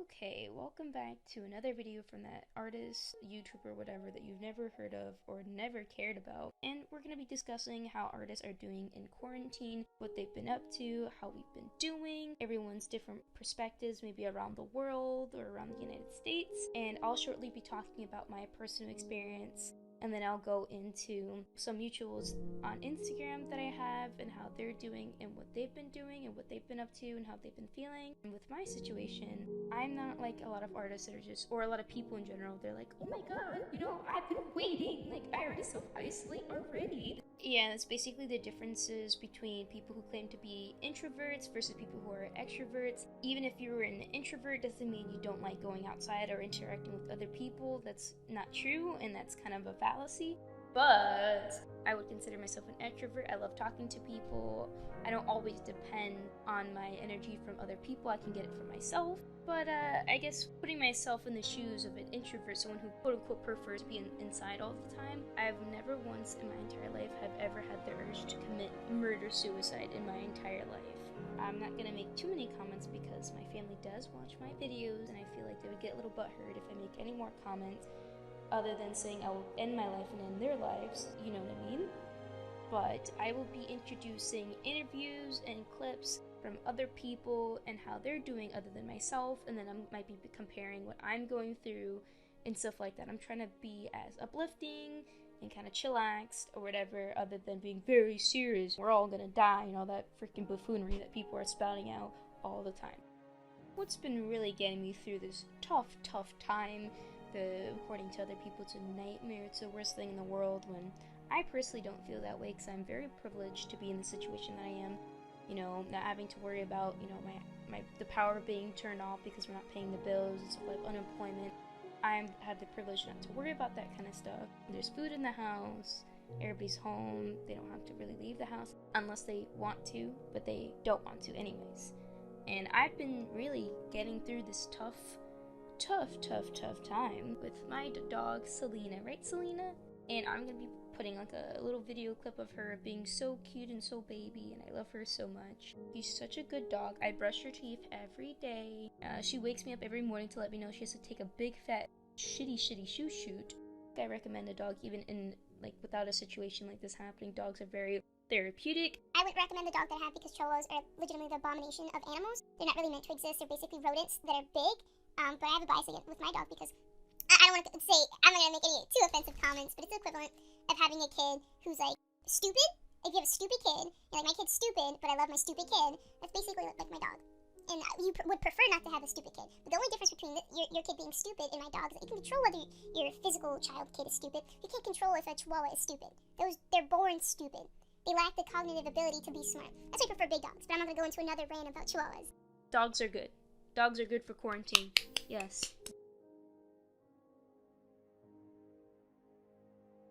Okay, welcome back to another video from that artist, YouTuber, whatever that you've never heard of or never cared about. And we're going to be discussing how artists are doing in quarantine, what they've been up to, how we've been doing, everyone's different perspectives, maybe around the world or around the United States. And I'll shortly be talking about my personal experience. And then I'll go into some mutuals on Instagram that I have and how they're doing and what they've been doing and what they've been up to and how they've been feeling. And with my situation, I'm not like a lot of artists that are just, or a lot of people in general, they're like, oh my god, I've been waiting. Like, I already self-isolate already. Yeah, it's basically the differences between people who claim to be introverts versus people who are extroverts. Even if you're an introvert, doesn't mean you don't like going outside or interacting with other people. That's not true, and that's kind of a fallacy. But I would consider myself an extrovert. I love talking to people. I don't always depend on my energy from other people. I can get it from myself. But I guess putting myself in the shoes of an introvert, someone who quote-unquote prefers being inside all the time, I've never once in my entire life have ever had the urge to commit murder-suicide in my entire life. I'm not going to make too many comments because my family does watch my videos, and I feel like they would get a little butthurt if I make any more comments other than saying I will end my life and end their lives, you know what I mean? But I will be introducing interviews and clips from other people and how they're doing other than myself, and then I might be comparing what I'm going through and stuff like that. I'm trying to be as uplifting and kind of chillaxed or whatever, other than being very serious. We're all gonna die and all that freaking buffoonery that people are spouting out all the time. What's been really getting me through this tough time, according to other people, it's a nightmare, it's the worst thing in the world, when I personally don't feel that way because I'm very privileged to be in the situation that I am. Not having to worry about, the power being turned off because we're not paying the bills and stuff like unemployment. I have the privilege not to worry about that kind of stuff. There's food in the house, everybody's home, they don't have to really leave the house unless they want to, but they don't want to anyways. And I've been really getting through this tough time with my dog Selena, right Selena? And I'm gonna be putting like a little video clip of her being so cute and so baby, and I love her so much. She's such a good dog. I brush her teeth every day. She wakes me up every morning to let me know she has to take a big fat shitty shoo shoot. I recommend a dog even in without a situation like this happening. Dogs are very therapeutic. I would recommend the dog that I have because cholos are legitimately the abomination of animals. They're not really meant to exist. They're basically rodents that are big. But I have a bias with my dog because I don't want to say, I'm not going to make any too offensive comments, but it's the equivalent of having a kid who's stupid. If you have a stupid kid, you're like, my kid's stupid, but I love my stupid kid. That's basically like my dog. And you would prefer not to have a stupid kid. But the only difference between your kid being stupid and my dog is that you can control whether your physical child kid is stupid. You can't control if a chihuahua is stupid. They're born stupid. They lack the cognitive ability to be smart. That's why I prefer big dogs, but I'm not going to go into another rant about chihuahuas. Dogs are good. Dogs are good for quarantine. Yes.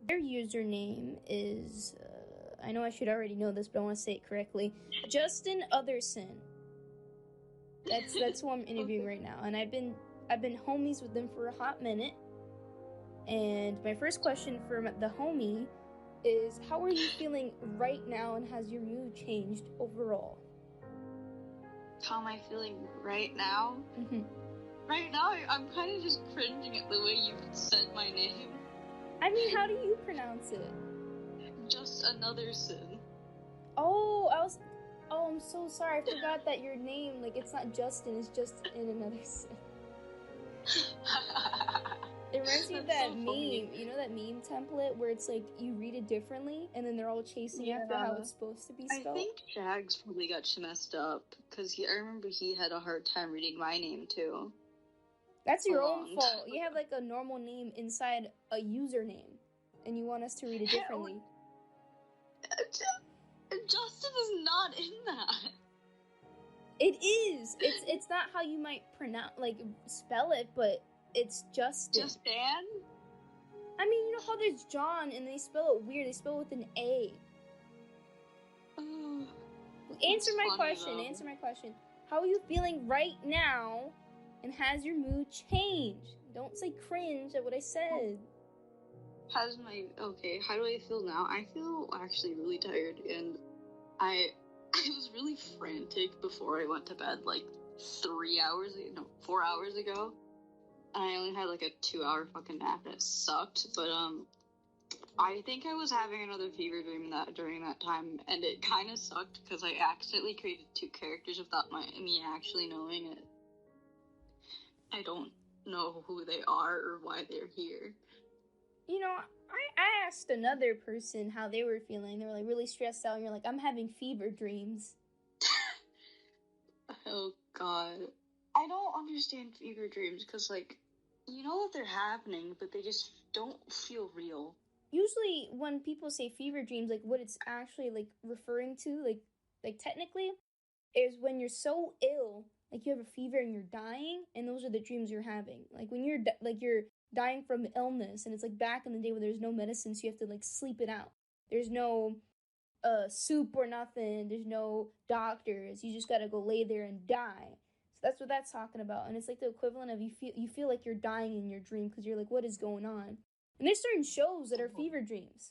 Their username is, I know I should already know this, but I want to say it correctly. Justin Otherson. That's who I'm interviewing right now, and I've been homies with them for a hot minute. And my first question for the homie is, how are you feeling right now, and has your mood changed overall? How am I feeling right now? Mm-hmm. Right now, I'm kind of just cringing at the way you said my name. I mean, how do you pronounce it? Just another sin. Oh, I'm so sorry. I forgot that your name, it's not Justin, it's just in another sin. It reminds me of that so meme, funny. you know that meme template where it's you read it differently and then they're all chasing after how it's supposed to be spelled? I think Jags probably got messed up because I remember he had a hard time reading my name too. That's your own fault. You have a normal name inside a username and you want us to read it differently. Justin is not in that. It is. It's not how you might pronounce spell it, but it's Justin. Just Dan? I mean, you know how there's John and they spell it weird. They spell it with an A. Answer my question. How are you feeling right now? And has your mood changed? Don't say cringe at what I said. How do I feel now? I feel actually really tired, and I was really frantic before I went to bed, 4 hours ago. And I only had like a 2-hour fucking nap and it sucked. But, I think I was having another fever dream during that time, and it kind of sucked because I accidentally created 2 characters without me actually knowing it. I don't know who they are or why they're here. You know, I asked another person how they were feeling. They were like really stressed out, and you're like, I'm having fever dreams. Oh god. I don't understand fever dreams because, like, you know that they're happening, but they just don't feel real. Usually when people say fever dreams, like what it's actually like referring to, like technically, is when you're so ill, like you have a fever and you're dying, and those are the dreams you're having. Like when you're you're dying from illness, and it's like back in the day where there's no medicine, so you have to like sleep it out. There's no soup or nothing. There's no doctors. You just gotta go lay there and die. So that's what that's talking about, and it's like the equivalent of you feel like you're dying in your dream because you're like, what is going on? And there's certain shows that are fever dreams.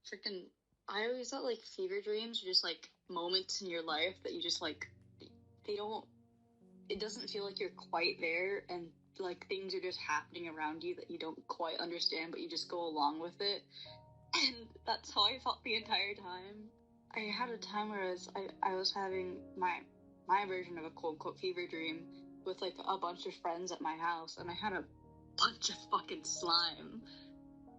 Freaking, I always thought, like, fever dreams are just, like, moments in your life that you just, like, it doesn't feel like you're quite there, and, like, things are just happening around you that you don't quite understand, but you just go along with it. And that's how I felt the entire time. I had a time where I was having my version of a quote-unquote fever dream with, like, a bunch of friends at my house, and I had a bunch of fucking slime.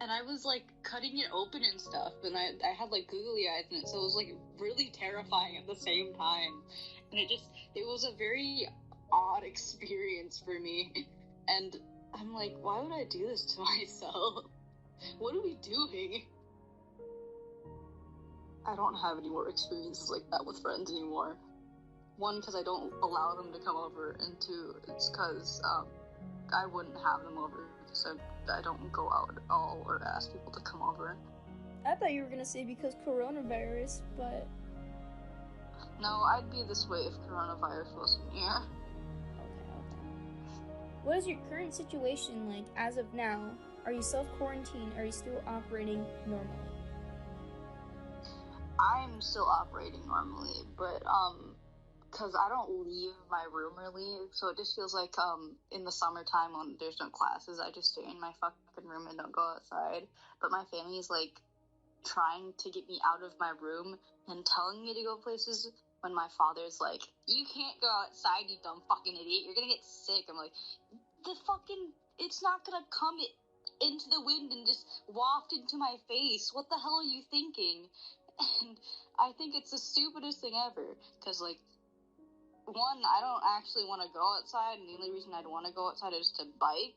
And I was, like, cutting it open and stuff, and I had, like, googly eyes in it, so it was, like, really terrifying at the same time. And it was a very odd experience for me. And I'm like, why would I do this to myself? What are we doing? I don't have any more experiences like that with friends anymore. 1, because I don't allow them to come over, and 2, it's because, I wouldn't have them over because I don't go out at all or ask people to come over. I thought you were gonna say because coronavirus, but... No, I'd be this way if coronavirus wasn't here. Okay. What is your current situation like as of now? Are you self-quarantined? Are you still operating normally? I'm still operating normally, but, because I don't leave my room really, so it just feels like, in the summertime when there's no classes, I just stay in my fucking room and don't go outside. But my family's, like, trying to get me out of my room and telling me to go places when my father's like, you can't go outside, you dumb fucking idiot, you're gonna get sick. I'm like, it's not gonna come into the wind and just waft into my face. What the hell are you thinking? And I think it's the stupidest thing ever, because, like, 1, I don't actually want to go outside, and the only reason I'd want to go outside is to bike,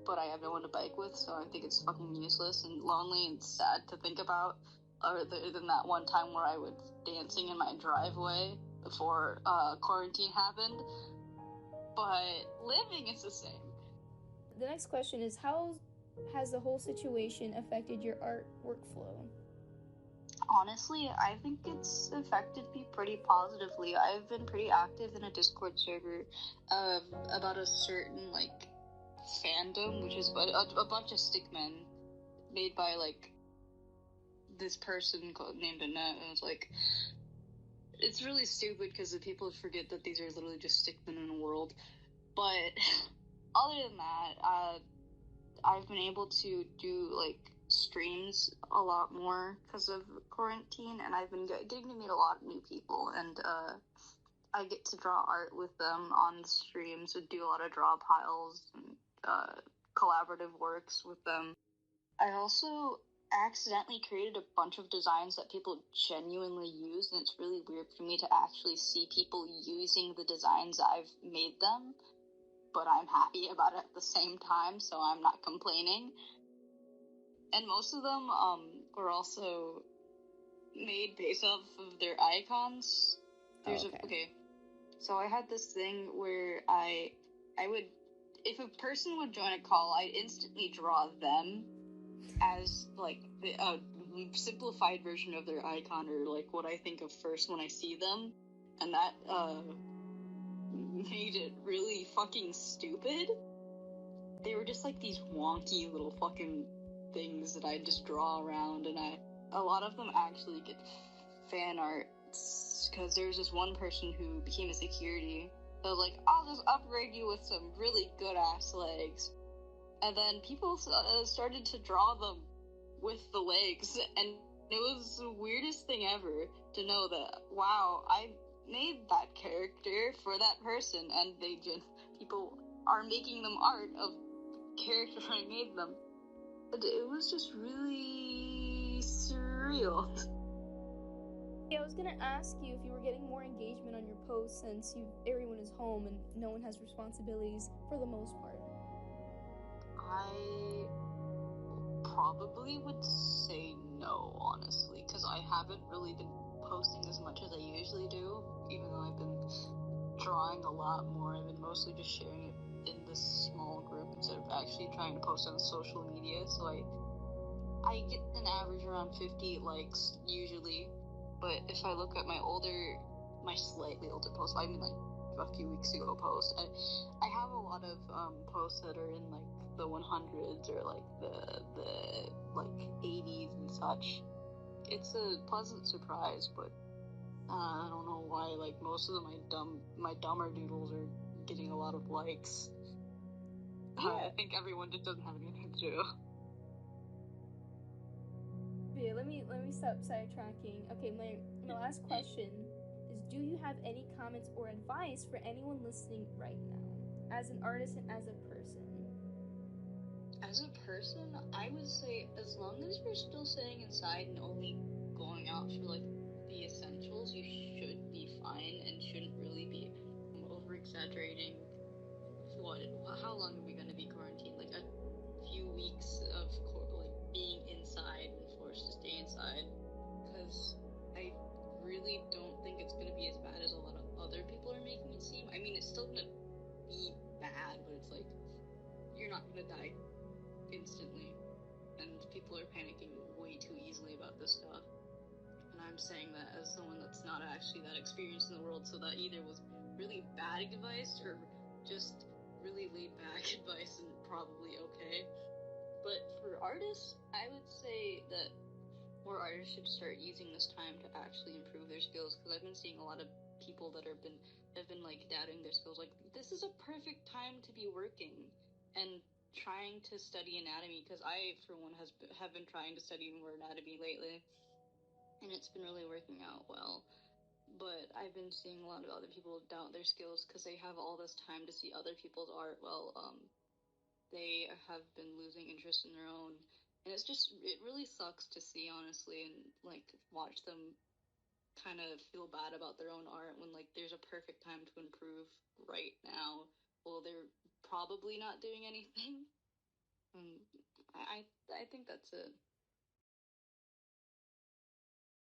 but I have no one to bike with, so I think it's fucking useless and lonely and sad to think about, other than that one time where I was dancing in my driveway before quarantine happened. But living is the same. The next question is, how has the whole situation affected your art workflow? Honestly, I think it's affected me pretty positively. I've been pretty active in a Discord server about a certain, like, fandom, which is a bunch of stickmen made by, like, this person named Annette, and it's like, it's really stupid because the people forget that these are literally just stickmen in a world. But other than that, I've been able to do, like, streams a lot more because of quarantine, and I've been getting to meet a lot of new people, and I get to draw art with them on the streams and do a lot of draw piles and collaborative works with them. I also accidentally created a bunch of designs that people genuinely use, and it's really weird for me to actually see people using the designs I've made them, but I'm happy about it at the same time, so I'm not complaining. And most of them were also made based off of their icons. Okay. So I had this thing where I would, if a person would join a call, I'd instantly draw them as, like, the simplified version of their icon, or, like, what I think of first when I see them. And that made it really fucking stupid. They were just, like, these wonky little fucking things that I just draw around, and a lot of them actually get fan art, because there's this one person who became a security, I was like, I'll just upgrade you with some really good ass legs. And then people started to draw them with the legs, and it was the weirdest thing ever to know that, wow, I made that character for that person, and people are making them art of character I made them. But it was just really surreal. Yeah, I was gonna ask you if you were getting more engagement on your posts since everyone is home and no one has responsibilities for the most part. I probably would say no, honestly, because I haven't really been posting as much as I usually do, even though I've been drawing a lot more. I've been mostly just sharing it in this small group instead of actually trying to post on social media, so I get an average around 50 likes usually, but if I look at my slightly older posts, I mean like a few weeks ago post, I have a lot of posts that are in like the 100s or like the like 80s and such. It's a pleasant surprise, but I don't know why like most of my dumber doodles are getting a lot of likes. I think everyone just doesn't have anything to do. Yeah, let me stop sidetracking. Okay, my last question is: do you have any comments or advice for anyone listening right now, as an artist and as a person? As a person, I would say as long as you're still staying inside and only going out for like the essentials, you should be fine and shouldn't really be over exaggerating. How long are we going to be quarantined? Like a few weeks of like being inside and forced to stay inside, because I really don't think it's going to be as bad as a lot of other people are making it seem. I mean, it's still going to be bad, but it's like you're not going to die instantly, and people are panicking way too easily about this stuff. And I'm saying that as someone that's not actually that experienced in the world, so that either was really bad advice or just really laid back advice and probably okay. But for artists, I would say that more artists should start using this time to actually improve their skills, because I've been seeing a lot of people that have been like doubting their skills, like this is a perfect time to be working and trying to study anatomy, because I for one have been trying to study more anatomy lately, and it's been really working out well. But I've been seeing a lot of other people doubt their skills because they have all this time to see other people's art. Well, they have been losing interest in their own, and it really sucks to see, honestly, and like watch them kind of feel bad about their own art when like there's a perfect time to improve right now. Well, they're probably not doing anything. I think that's it.